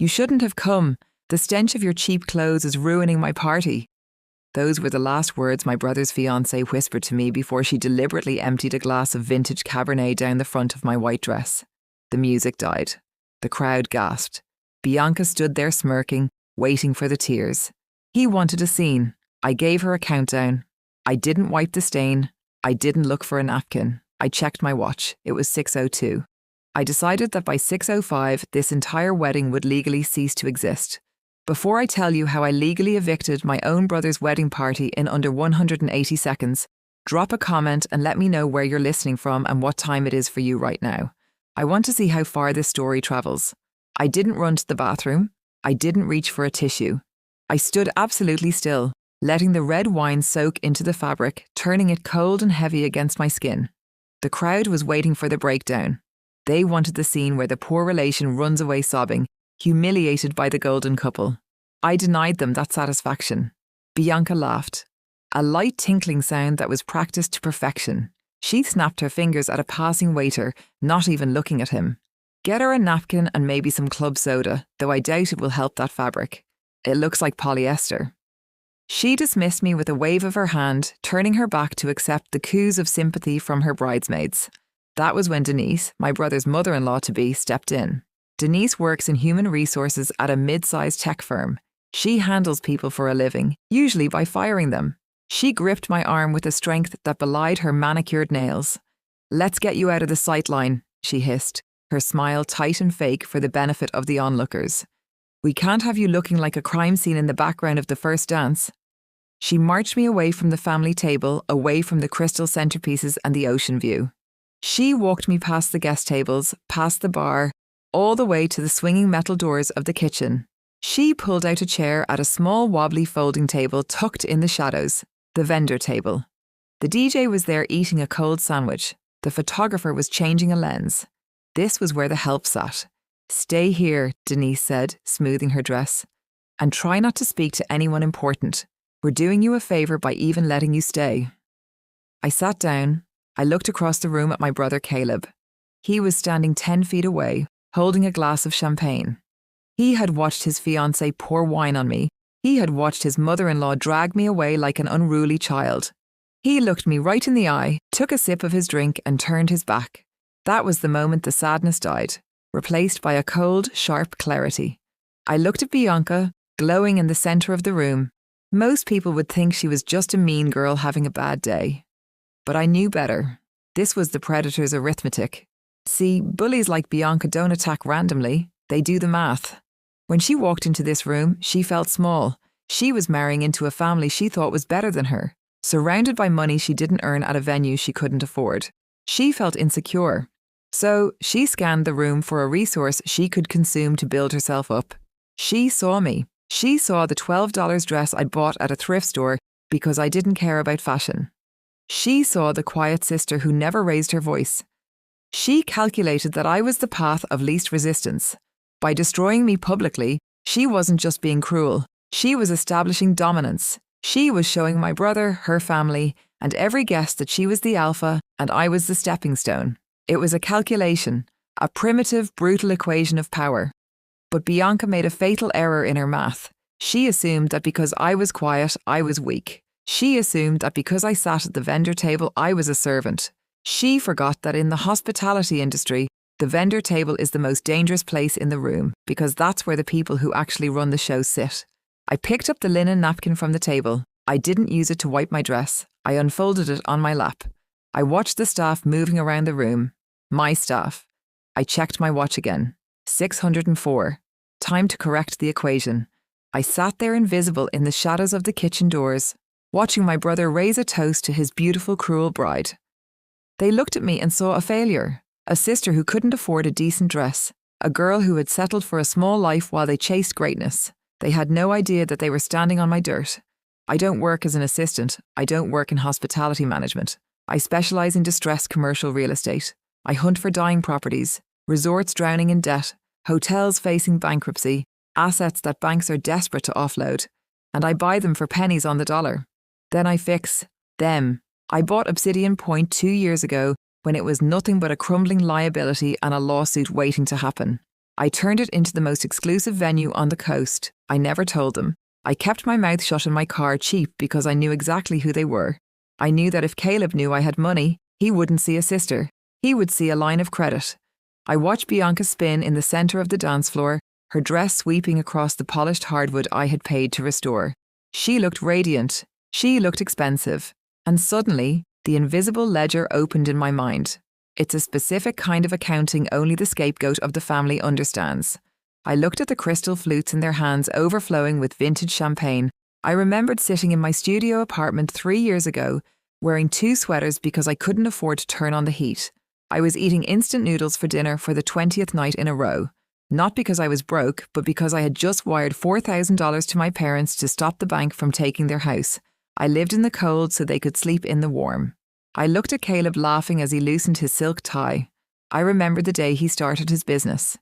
You shouldn't have come. The stench of your cheap clothes is ruining my party. Those were the last words my brother's fiancée whispered to me before she deliberately emptied a glass of vintage Cabernet down the front of my white dress. The music died. The crowd gasped. Bianca stood there smirking, waiting for the tears. He wanted a scene. I gave her a countdown. I didn't wipe the stain. I didn't look for a napkin. I checked my watch. It was 6:02. I decided that by 6:05, this entire wedding would legally cease to exist. Before I tell you how I legally evicted my own brother's wedding party in under 180 seconds, drop a comment and let me know where you're listening from and what time it is for you right now. I want to see how far this story travels. I didn't run to the bathroom. I didn't reach for a tissue. I stood absolutely still, letting the red wine soak into the fabric, turning it cold and heavy against my skin. The crowd was waiting for the breakdown. They wanted the scene where the poor relation runs away sobbing, humiliated by the golden couple. I denied them that satisfaction. Bianca laughed. A light tinkling sound that was practiced to perfection. She snapped her fingers at a passing waiter, not even looking at him. Get her a napkin and maybe some club soda, though I doubt it will help that fabric. It looks like polyester. She dismissed me with a wave of her hand, turning her back to accept the coos of sympathy from her bridesmaids. That was when Denise, my brother's mother-in-law-to-be, stepped in. Denise works in human resources at a mid-sized tech firm. She handles people for a living, usually by firing them. She gripped my arm with a strength that belied her manicured nails. "Let's get you out of the sightline," she hissed, her smile tight and fake for the benefit of the onlookers. "We can't have you looking like a crime scene in the background of the first dance." She marched me away from the family table, away from the crystal centerpieces and the ocean view. She walked me past the guest tables, past the bar, all the way to the swinging metal doors of the kitchen. She pulled out a chair at a small wobbly folding table tucked in the shadows, the vendor table. The DJ was there eating a cold sandwich. The photographer was changing a lens. This was where the help sat. "Stay here," Denise said, smoothing her dress. "And try not to speak to anyone important. We're doing you a favour by even letting you stay." I sat down. I looked across the room at my brother Caleb. He was standing 10 feet away, holding a glass of champagne. He had watched his fiancée pour wine on me. He had watched his mother-in-law drag me away like an unruly child. He looked me right in the eye, took a sip of his drink and turned his back. That was the moment the sadness died, replaced by a cold, sharp clarity. I looked at Bianca, glowing in the centre of the room. Most people would think she was just a mean girl having a bad day. But I knew better. This was the predator's arithmetic. See, bullies like Bianca don't attack randomly. They do the math. When she walked into this room, she felt small. She was marrying into a family she thought was better than her, surrounded by money she didn't earn at a venue she couldn't afford. She felt insecure. So she scanned the room for a resource she could consume to build herself up. She saw me. She saw the $12 dress I'd bought at a thrift store because I didn't care about fashion. She saw the quiet sister who never raised her voice. She calculated that I was the path of least resistance. By destroying me publicly, she wasn't just being cruel. She was establishing dominance. She was showing my brother, her family, and every guest that she was the alpha and I was the stepping stone. It was a calculation, a primitive, brutal equation of power. But Bianca made a fatal error in her math. She assumed that because I was quiet, I was weak. She assumed that because I sat at the vendor table, I was a servant. She forgot that in the hospitality industry, the vendor table is the most dangerous place in the room because that's where the people who actually run the show sit. I picked up the linen napkin from the table. I didn't use it to wipe my dress. I unfolded it on my lap. I watched the staff moving around the room. My staff. I checked my watch again. 604. Time to correct the equation. I sat there invisible in the shadows of the kitchen doors, watching my brother raise a toast to his beautiful, cruel bride. They looked at me and saw a failure, a sister who couldn't afford a decent dress, a girl who had settled for a small life while they chased greatness. They had no idea that they were standing on my dirt. I don't work as an assistant. I don't work in hospitality management. I specialise in distressed commercial real estate. I hunt for dying properties, resorts drowning in debt, hotels facing bankruptcy, assets that banks are desperate to offload, and I buy them for pennies on the dollar. Then I fix them. I bought Obsidian Point 2 years ago when it was nothing but a crumbling liability and a lawsuit waiting to happen. I turned it into the most exclusive venue on the coast. I never told them. I kept my mouth shut in my car cheap because I knew exactly who they were. I knew that if Caleb knew I had money, he wouldn't see a sister. He would see a line of credit. I watched Bianca spin in the centre of the dance floor, her dress sweeping across the polished hardwood I had paid to restore. She looked radiant. She looked expensive. And suddenly, the invisible ledger opened in my mind. It's a specific kind of accounting only the scapegoat of the family understands. I looked at the crystal flutes in their hands overflowing with vintage champagne. I remembered sitting in my studio apartment 3 years ago, wearing 2 sweaters because I couldn't afford to turn on the heat. I was eating instant noodles for dinner for the 20th night in a row. Not because I was broke, but because I had just wired $4,000 to my parents to stop the bank from taking their house. I lived in the cold so they could sleep in the warm. I looked at Caleb laughing as he loosened his silk tie. I remembered the day he started his business.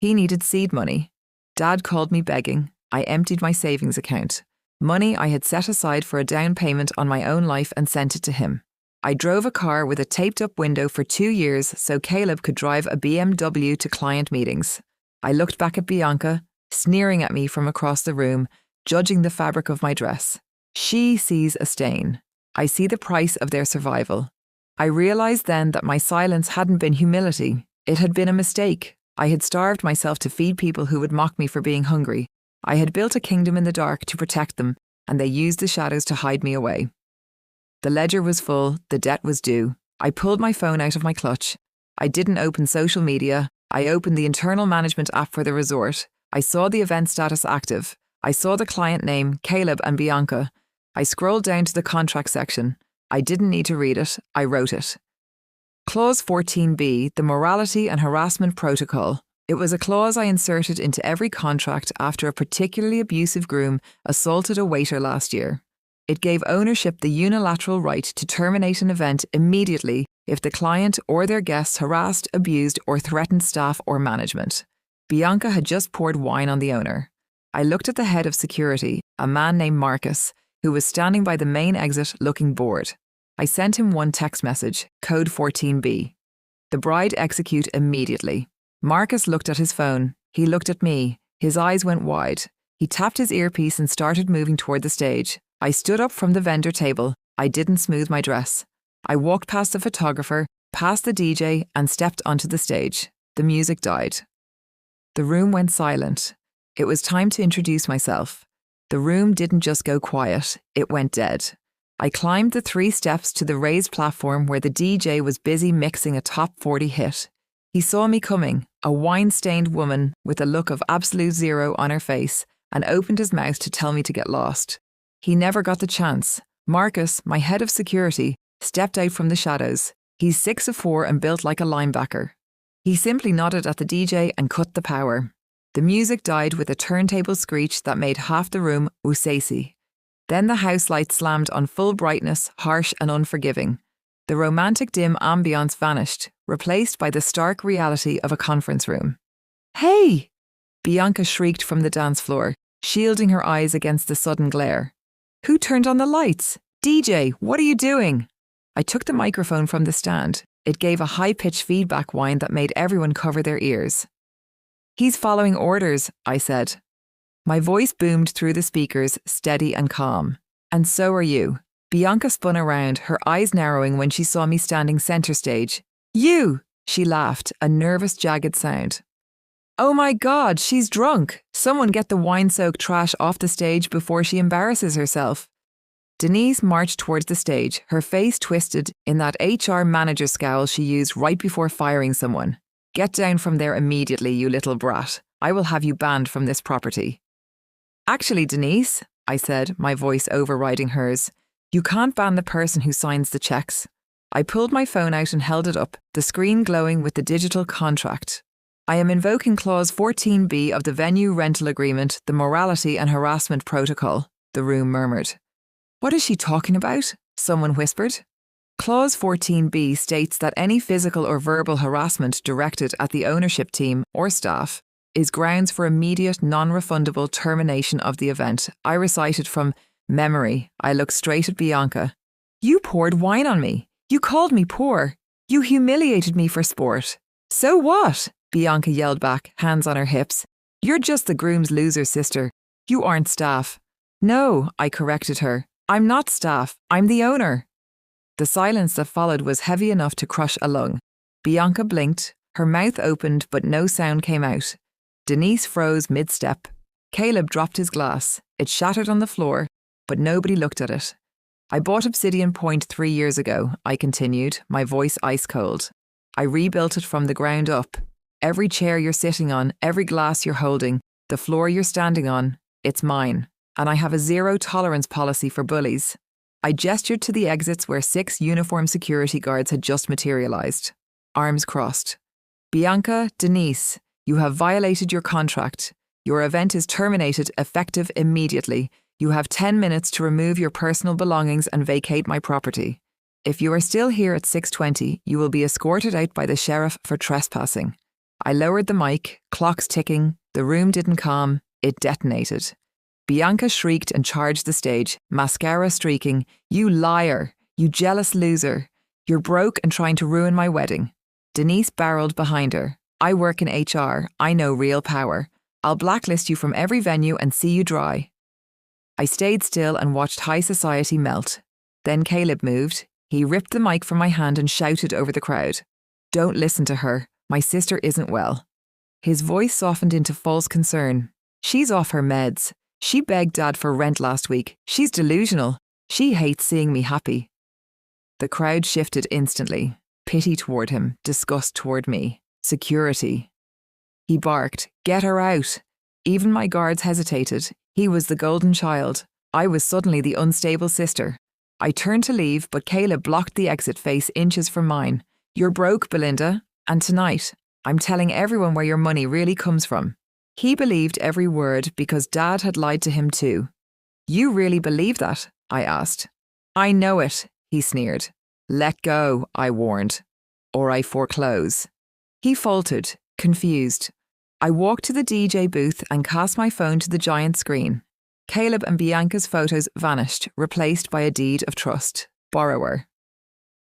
He needed seed money. Dad called me begging. I emptied my savings account. Money I had set aside for a down payment on my own life and sent it to him. I drove a car with a taped-up window for 2 years so Caleb could drive a BMW to client meetings. I looked back at Bianca, sneering at me from across the room, judging the fabric of my dress. She sees a stain. I see the price of their survival. I realised then that my silence hadn't been humility. It had been a mistake. I had starved myself to feed people who would mock me for being hungry. I had built a kingdom in the dark to protect them, and they used the shadows to hide me away. The ledger was full, the debt was due. I pulled my phone out of my clutch. I didn't open social media. I opened the internal management app for the resort. I saw the event status active. I saw the client name, Caleb and Bianca. I scrolled down to the contract section. I didn't need to read it. I wrote it. Clause 14b, the Morality and Harassment Protocol. It was a clause I inserted into every contract after a particularly abusive groom assaulted a waiter last year. It gave ownership the unilateral right to terminate an event immediately if the client or their guests harassed, abused, or threatened staff or management. Bianca had just poured wine on the owner. I looked at the head of security, a man named Marcus, who was standing by the main exit looking bored. I sent him one text message, code 14b. The bride execute immediately. Marcus looked at his phone. He looked at me. His eyes went wide. He tapped his earpiece and started moving toward the stage. I stood up from the vendor table. I didn't smooth my dress. I walked past the photographer, past the DJ, and stepped onto the stage. The music died. The room went silent. It was time to introduce myself. The room didn't just go quiet, it went dead. I climbed the 3 steps to the raised platform where the DJ was busy mixing a top 40 hit. He saw me coming, a wine-stained woman with a look of absolute zero on her face, and opened his mouth to tell me to get lost. He never got the chance. Marcus, my head of security, stepped out from the shadows. He's 6'4" and built like a linebacker. He simply nodded at the DJ and cut the power. The music died with a turntable screech that made half the room usesi. Then the house lights slammed on full brightness, harsh and unforgiving. The romantic dim ambience vanished, replaced by the stark reality of a conference room. "Hey!" Bianca shrieked from the dance floor, shielding her eyes against the sudden glare. "Who turned on the lights? DJ, what are you doing?" I took the microphone from the stand. It gave a high-pitched feedback whine that made everyone cover their ears. "He's following orders," I said. My voice boomed through the speakers, steady and calm. "And so are you." Bianca spun around, her eyes narrowing when she saw me standing centre stage. "You!" She laughed, a nervous, jagged sound. "Oh my God, she's drunk. Someone get the wine-soaked trash off the stage before she embarrasses herself." Denise marched towards the stage, her face twisted in that HR manager scowl she used right before firing someone. "Get down from there immediately, you little brat. I will have you banned from this property." "Actually, Denise," I said, my voice overriding hers, "you can't ban the person who signs the checks." I pulled my phone out and held it up, the screen glowing with the digital contract. "I am invoking Clause 14b of the Venue Rental Agreement, the Morality and Harassment Protocol," the room murmured. "What is she talking about?" someone whispered. Clause 14b states that any physical or verbal harassment directed at the ownership team or staff is grounds for immediate, non-refundable termination of the event. I recited from memory. I looked straight at Bianca. "You poured wine on me. You called me poor. You humiliated me for sport. So what? Bianca yelled back, hands on her hips. You're just the groom's loser, sister. You aren't staff. No, I corrected her. I'm not staff. I'm the owner. The silence that followed was heavy enough to crush a lung. Bianca blinked. Her mouth opened, but no sound came out. Denise froze mid-step. Caleb dropped his glass. It shattered on the floor, but nobody looked at it. I bought Obsidian Point 3 years ago, I continued, my voice ice cold. I rebuilt it from the ground up. Every chair you're sitting on, every glass you're holding, the floor you're standing on, it's mine. And I have a zero-tolerance policy for bullies. I gestured to the exits where 6 uniformed security guards had just materialized. Arms crossed. Bianca, Denise, you have violated your contract. Your event is terminated, effective immediately. You have 10 minutes to remove your personal belongings and vacate my property. If you are still here at 6:20, you will be escorted out by the sheriff for trespassing. I lowered the mic, clocks ticking, the room didn't calm, it detonated. Bianca shrieked and charged the stage, mascara streaking. You liar! You jealous loser! You're broke and trying to ruin my wedding. Denise barreled behind her. I work in HR. I know real power. I'll blacklist you from every venue and see you dry. I stayed still and watched high society melt. Then Caleb moved. He ripped the mic from my hand and shouted over the crowd. Don't listen to her. My sister isn't well. His voice softened into false concern. She's off her meds. She begged Dad for rent last week. She's delusional. She hates seeing me happy. The crowd shifted instantly. Pity toward him, disgust toward me, security. He barked, get her out. Even my guards hesitated. He was the golden child. I was suddenly the unstable sister. I turned to leave, but Caleb blocked the exit face inches from mine. You're broke, Belinda. And tonight, I'm telling everyone where your money really comes from. He believed every word because Dad had lied to him too. You really believe that? I asked. I know it, he sneered. Let go, I warned. Or I foreclose. He faltered, confused. I walked to the DJ booth and cast my phone to the giant screen. Caleb and Bianca's photos vanished, replaced by a deed of trust. Borrower.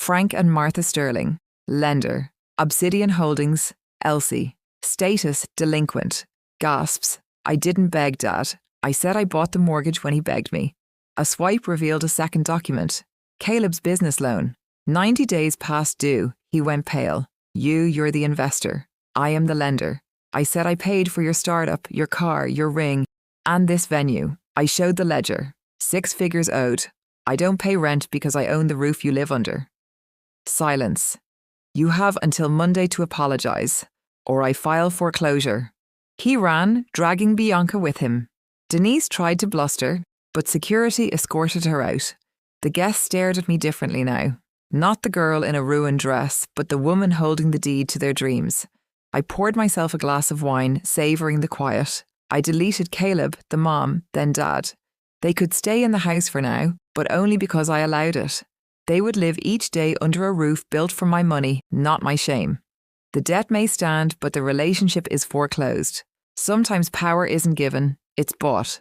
Frank and Martha Sterling. Lender. Obsidian Holdings. Elsie. Status delinquent. Gasps. I didn't beg Dad. I said I bought the mortgage when he begged me. A swipe revealed a second document. Caleb's business loan. 90 days past due. He went pale. You're the investor. I am the lender. I said I paid for your startup, your car, your ring, and this venue. I showed the ledger. 6 figures owed. I don't pay rent because I own the roof you live under. Silence. You have until Monday to apologize, or I file foreclosure. He ran, dragging Bianca with him. Denise tried to bluster, but security escorted her out. The guests stared at me differently now. Not the girl in a ruined dress, but the woman holding the deed to their dreams. I poured myself a glass of wine, savouring the quiet. I deleted Caleb, the mom, then Dad. They could stay in the house for now, but only because I allowed it. They would live each day under a roof built from my money, not my shame. The debt may stand, but the relationship is foreclosed. Sometimes power isn't given, it's bought.